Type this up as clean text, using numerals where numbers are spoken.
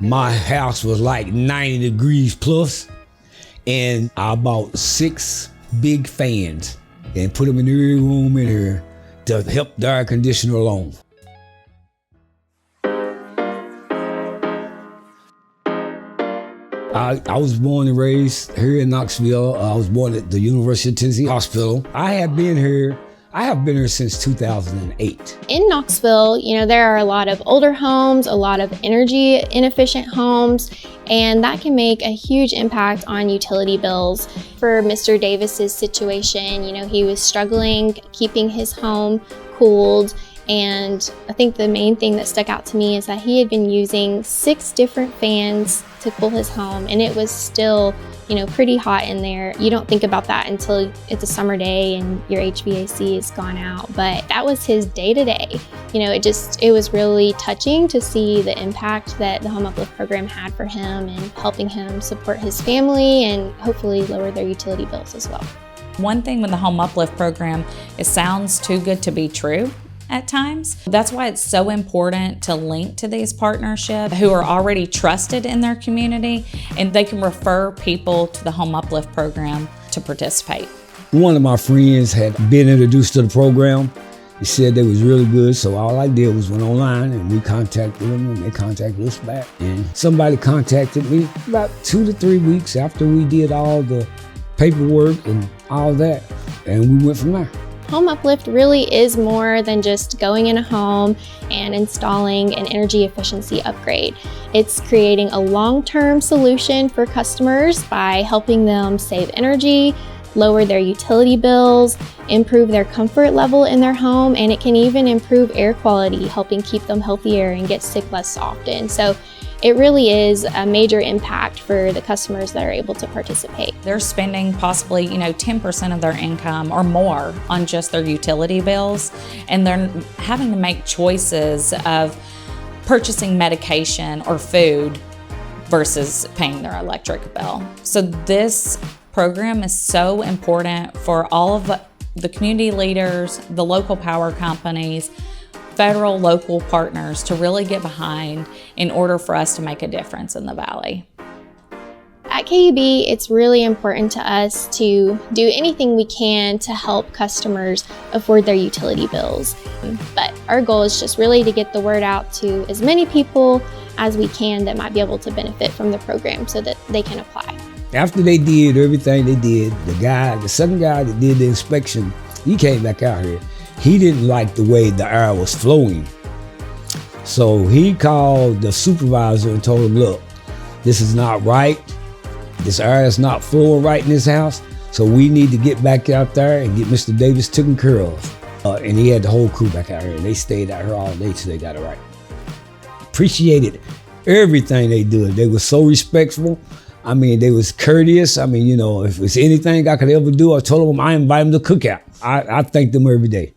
My house was like 90 degrees plus, and I bought 6 big fans and put them in every room in here to help the air conditioner along. I was born and raised here in Knoxville. I was born at the University of Tennessee Hospital. I have been here since 2008. In Knoxville, there are a lot of older homes, a lot of energy inefficient homes, and that can make a huge impact on utility bills. For Mr. Davis's situation, he was struggling keeping his home cooled. And I think the main thing that stuck out to me is that he had been using 6 different fans to cool his home, and it was still, pretty hot in there. You don't think about that until it's a summer day and your HVAC is gone out, but that was his day-to-day. It was really touching to see the impact that the Home Uplift program had for him and helping him support his family and hopefully lower their utility bills as well. One thing with the Home Uplift program, it sounds too good to be true at times. That's why it's so important to link to these partnerships who are already trusted in their community, and they can refer people to the Home Uplift program to participate. One of my friends had been introduced to the program. He said they was really good, so all I did was went online and we contacted them, and they contacted us back. And somebody contacted me about 2 to 3 weeks after we did all the paperwork and all that, and we went from there. Home Uplift really is more than just going in a home and installing an energy efficiency upgrade. It's creating a long-term solution for customers by helping them save energy, lower their utility bills, improve their comfort level in their home, and it can even improve air quality, helping keep them healthier and get sick less often. So it really is a major impact for the customers that are able to participate. They're spending possibly, 10% of their income or more on just their utility bills, and they're having to make choices of purchasing medication or food versus paying their electric bill. So this program is so important for all of the community leaders, the local power companies, federal, local partners to really get behind in order for us to make a difference in the Valley. At KUB, it's really important to us to do anything we can to help customers afford their utility bills. But our goal is just really to get the word out to as many people as we can that might be able to benefit from the program so that they can apply. After they did everything they did, the second guy that did the inspection, he came back out here. He didn't like the way the air was flowing. So he called the supervisor and told him, look, this is not right. This air is not flowing right in this house. So we need to get back out there and get Mr. Davis taken care of. And he had the whole crew back out here, and they stayed out here all day till they got it right. Appreciated everything they did. They were so respectful. They was courteous. If it's anything I could ever do, I told them I invite them to cookout. I thank them every day.